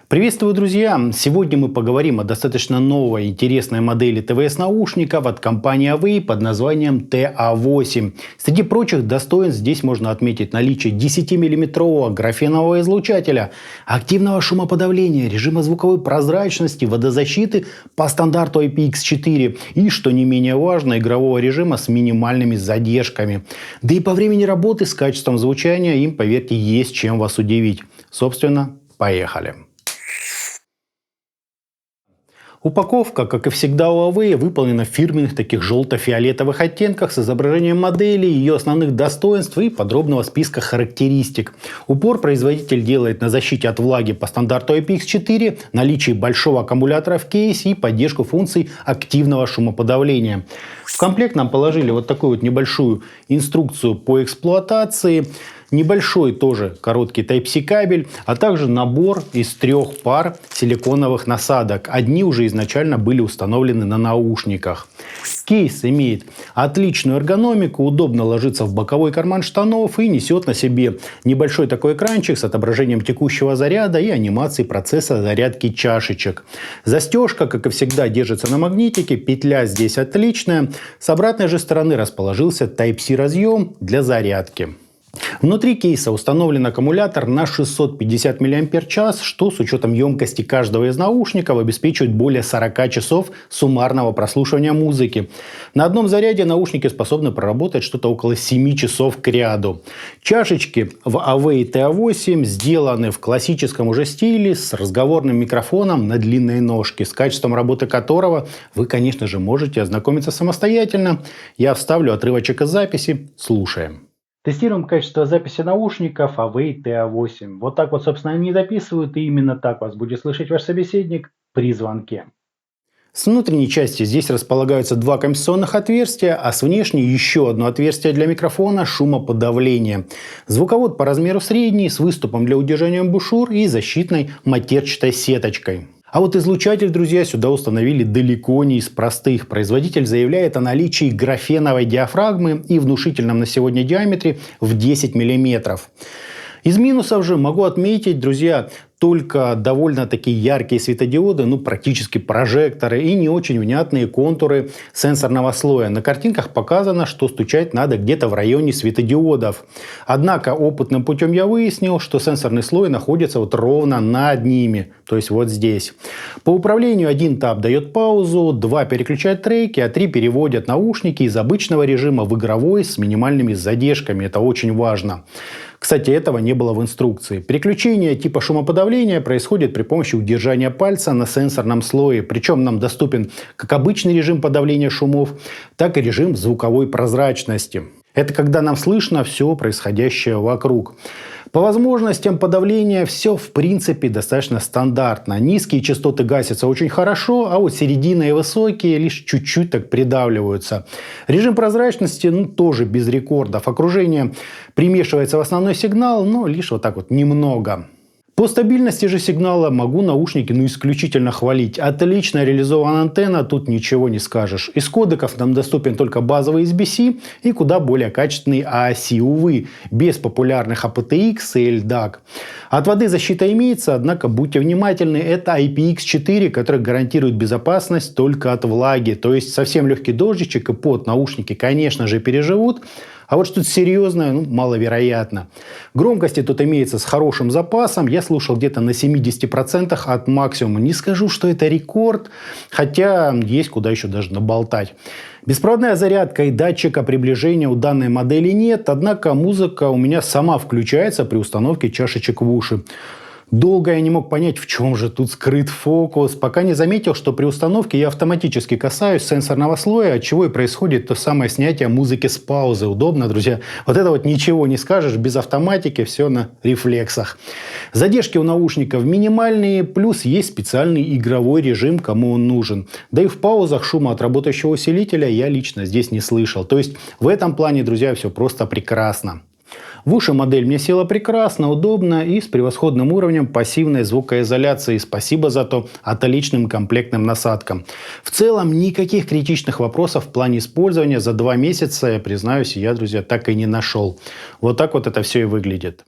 Приветствую, друзья! Сегодня мы поговорим о достаточно новой интересной модели ТВС-наушников от компании Away под названием TA8. Среди прочих достоинств здесь можно отметить наличие 10-мм графенового излучателя, активного шумоподавления, режима звуковой прозрачности, водозащиты по стандарту IPX4 и, что не менее важно, игрового режима с минимальными задержками. Да и по времени работы с качеством звучания им, поверьте, есть чем вас удивить. Собственно, поехали! Упаковка, как и всегда у Away, выполнена в фирменных таких желто-фиолетовых оттенках с изображением модели, ее основных достоинств и подробного списка характеристик. Упор производитель делает на защите от влаги по стандарту IPX4, наличии большого аккумулятора в кейсе и поддержку функций активного шумоподавления. В комплект нам положили вот такую вот небольшую инструкцию по эксплуатации, небольшой тоже короткий Type-C кабель, а также набор из 3 пар силиконовых насадок. Одни уже изначально были установлены на наушниках. Кейс имеет отличную эргономику, удобно ложится в боковой карман штанов и несет на себе небольшой такой экранчик с отображением текущего заряда и анимацией процесса зарядки чашечек. Застежка, как и всегда, держится на магнитике, петля здесь отличная. С обратной же стороны расположился Type-C разъем для зарядки. Внутри кейса установлен аккумулятор на 650 мАч, что с учетом емкости каждого из наушников обеспечивает более 40 часов суммарного прослушивания музыки. На одном заряде наушники способны проработать что-то около 7 часов к ряду. Чашечки в Away TA8 сделаны в классическом уже стиле с разговорным микрофоном на длинной ножке, с качеством работы которого вы, конечно же, можете ознакомиться самостоятельно. Я вставлю отрывочек из записи. Слушаем. Тестируем качество записи наушников Away TA8. Вот так вот, собственно, они записывают, и именно так вас будет слышать ваш собеседник при звонке. С внутренней части здесь располагаются 2 компенсационных отверстия, а с внешней еще одно отверстие для микрофона шумоподавления. Звуковод по размеру средний, с выступом для удержания амбушюр и защитной матерчатой сеточкой. А вот излучатель, друзья, сюда установили далеко не из простых. Производитель заявляет о наличии графеновой диафрагмы и внушительном на сегодня диаметре в 10 мм. Из минусов же могу отметить, друзья, только довольно-таки яркие светодиоды, практически прожекторы и не очень внятные контуры сенсорного слоя. На картинках показано, что стучать надо где-то в районе светодиодов. Однако опытным путем я выяснил, что сенсорный слой находится вот ровно над ними, то есть вот здесь. По управлению один тап дает паузу, 2 переключает треки, а 3 переводят наушники из обычного режима в игровой с минимальными задержками. Это очень важно. Кстати, этого не было в инструкции. Переключение типа шумоподавления происходит при помощи удержания пальца на сенсорном слое. Причем нам доступен как обычный режим подавления шумов, так и режим звуковой прозрачности. Это когда нам слышно все происходящее вокруг. По возможностям подавления все в принципе достаточно стандартно. Низкие частоты гасятся очень хорошо, а вот середина и высокие лишь чуть-чуть так придавливаются. Режим прозрачности тоже без рекордов. Окружение примешивается в основной сигнал, но лишь вот так вот немного. По стабильности же сигнала могу наушники исключительно хвалить. Отлично реализована антенна, тут ничего не скажешь. Из кодеков нам доступен только базовый SBC и куда более качественный AAC, увы, без популярных aptX и LDAC. От воды защита имеется, однако будьте внимательны, это IPX4, который гарантирует безопасность только от влаги. То есть совсем легкий дождичек и под наушники, конечно же, переживут. А вот что-то серьезное, маловероятно. Громкости тут имеется с хорошим запасом. Я слушал где-то на 70% от максимума. Не скажу, что это рекорд, хотя есть куда еще даже наболтать. Беспроводная зарядка и датчика приближения у данной модели нет, однако музыка у меня сама включается при установке чашечек в уши. Долго я не мог понять, в чем же тут скрыт фокус, пока не заметил, что при установке я автоматически касаюсь сенсорного слоя, от чего и происходит то самое снятие музыки с паузы. Удобно, друзья. Вот это вот ничего не скажешь, без автоматики, все на рефлексах. Задержки у наушников минимальные, плюс есть специальный игровой режим, кому он нужен. Да и в паузах шума от работающего усилителя я лично здесь не слышал. То есть в этом плане, друзья, все просто прекрасно. В уши модель мне села прекрасно, удобно и с превосходным уровнем пассивной звукоизоляции. Спасибо за то отличным комплектным насадкам. В целом никаких критичных вопросов в плане использования за 2 месяца, я признаюсь, я, друзья, так и не нашел. Вот так вот это все и выглядит.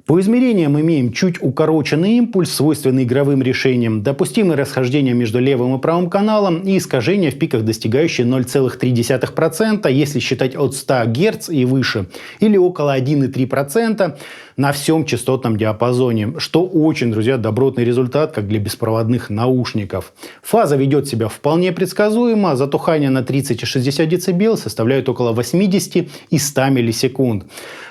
По измерениям имеем чуть укороченный импульс, свойственный игровым решениям, допустимые расхождения между левым и правым каналом и искажения в пиках, достигающие 0,3%, если считать от 100 Гц и выше, или около 1,3% на всем частотном диапазоне, что очень, друзья, добротный результат, как для беспроводных наушников. Фаза ведет себя вполне предсказуемо, затухание на 30 и 60 дБ составляют около 80 и 100 миллисекунд.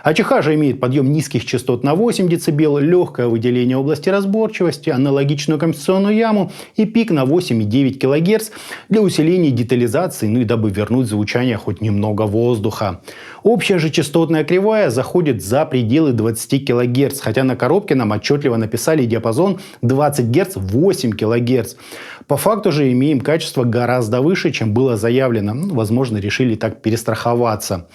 АЧХ же имеет подъем низких частот на 8 дБ, легкое выделение области разборчивости, аналогичную компенсационную яму и пик на 8,9 кГц для усиления детализации, ну и дабы вернуть звучание хоть немного воздуха. Общая же частотная кривая заходит за пределы 20 кГц, хотя на коробке нам отчетливо написали диапазон 20 Гц 8 кГц. По факту же имеем качество гораздо выше, чем было заявлено. Возможно, решили так перестраховаться.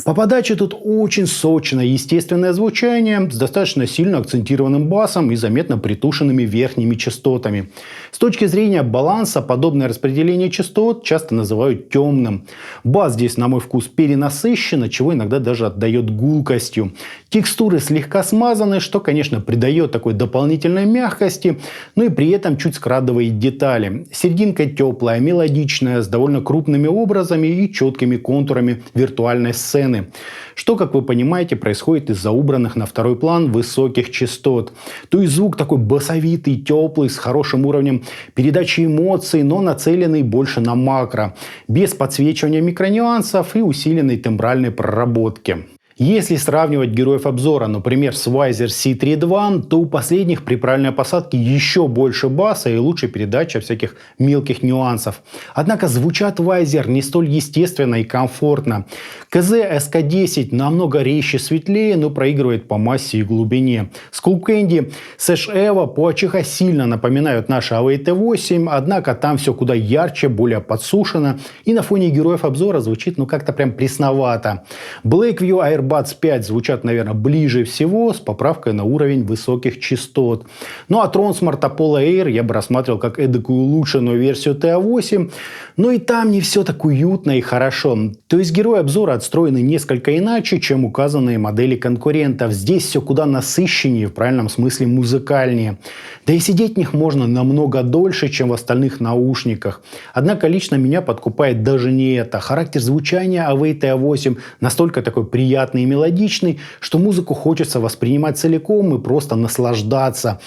По подаче тут очень сочное естественное звучание с достаточно сильно акцентированным басом и заметно притушенными верхними частотами. С точки зрения баланса, подобное распределение частот часто называют темным. Бас здесь, на мой вкус, перенасыщен, чего иногда даже отдает гулкостью. Текстуры слегка смазаны, что, конечно, придает такой дополнительной мягкости, но и при этом чуть скрадывает детали. Серединка теплая, мелодичная, с довольно крупными образами и четкими контурами виртуальной сцены. Что, как вы понимаете, происходит из-за убранных на второй план высоких частот. То есть звук такой басовитый, теплый, с хорошим уровнем передачи эмоций, но нацеленный больше на макро, без подсвечивания микронюансов и усиленной тембральной проработки. Если сравнивать героев обзора, например, с Weiser C3.2, то у последних при правильной посадке еще больше баса и лучше передача всяких мелких нюансов. Однако звучат Weiser не столь естественно и комфортно. КЗ SK10 намного резче, светлее, но проигрывает по массе и глубине. Skullcandy Sash Evo по АЧХ сильно напоминают наши AV T8, однако там все куда ярче, более подсушено и на фоне героев обзора звучит как-то прям пресновато. Blackview Airbuds 5 звучат, наверное, ближе всего, с поправкой на уровень высоких частот. Ну а Tronsmart Apollo Air я бы рассматривал как эдакую улучшенную версию TA8, но и там не все так уютно и хорошо. То есть герои обзора отстроены несколько иначе, чем указанные модели конкурентов. Здесь все куда насыщеннее, в правильном смысле музыкальнее. Да и сидеть в них можно намного дольше, чем в остальных наушниках. Однако лично меня подкупает даже не это. Характер звучания AV TA8 настолько такой приятный и мелодичный, что музыку хочется воспринимать целиком и просто наслаждаться.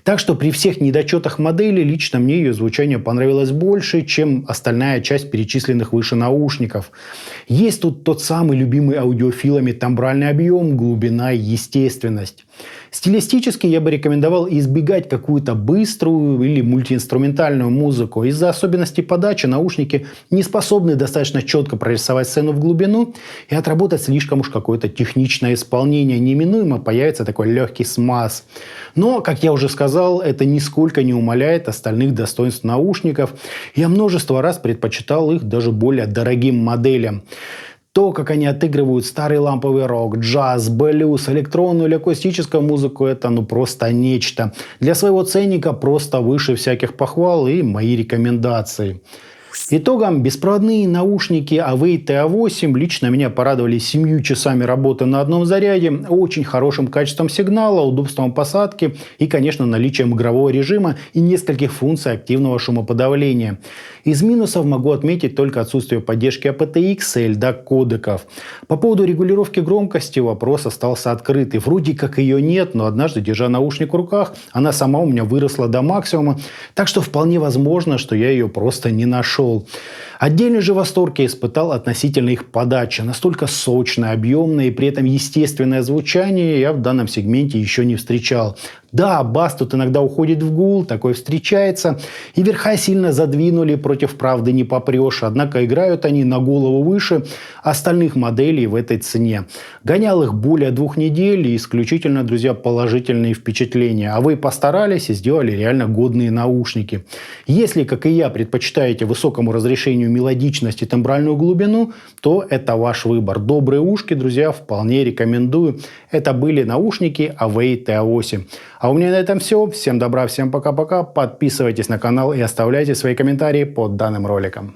Так что при всех недочетах модели лично мне ее звучание понравилось больше, чем остальная часть перечисленных выше наушников. Есть тут тот самый любимый аудиофилами тембральный объем, глубина и естественность. Стилистически я бы рекомендовал избегать какую-то быструю или мультиинструментальную музыку. Из-за особенностей подачи наушники не способны достаточно четко прорисовать сцену в глубину и отработать слишком уж какое-то техничное исполнение. Неминуемо появится такой легкий смаз. Но, как я уже сказал, это нисколько не умаляет остальных достоинств наушников. Я множество раз предпочитал их даже более дорогим моделям. То, как они отыгрывают старый ламповый рок, джаз, блюз, электронную или акустическую музыку, это просто нечто. Для своего ценника просто выше всяких похвал и мои рекомендации. Итогом, беспроводные наушники AV TA8 лично меня порадовали 7 часами работы на одном заряде, очень хорошим качеством сигнала, удобством посадки и, конечно, наличием игрового режима и нескольких функций активного шумоподавления. Из минусов могу отметить только отсутствие поддержки aptX и LDAC кодеков. По поводу регулировки громкости вопрос остался открытый. Вроде как ее нет, но однажды, держа наушник в руках, она сама у меня выросла до максимума, так что вполне возможно, что я ее просто не нашел. Отдельный же восторг я испытал относительно их подачи. Настолько сочное, объемное и при этом естественное звучание я в данном сегменте еще не встречал. Да, бас тут иногда уходит в гул, такое встречается. И верха сильно задвинули, против правды не попрешь. Однако играют они на голову выше остальных моделей в этой цене. Гонял их более 2 недель и исключительно, друзья, положительные впечатления. А вы постарались и сделали реально годные наушники. Если, как и я, предпочитаете высокому разрешению мелодичность и тембральную глубину, то это ваш выбор. Добрые ушки, друзья, вполне рекомендую. Это были наушники AV TA8. А у меня на этом все. Всем добра, всем пока-пока. Подписывайтесь на канал и оставляйте свои комментарии под данным роликом.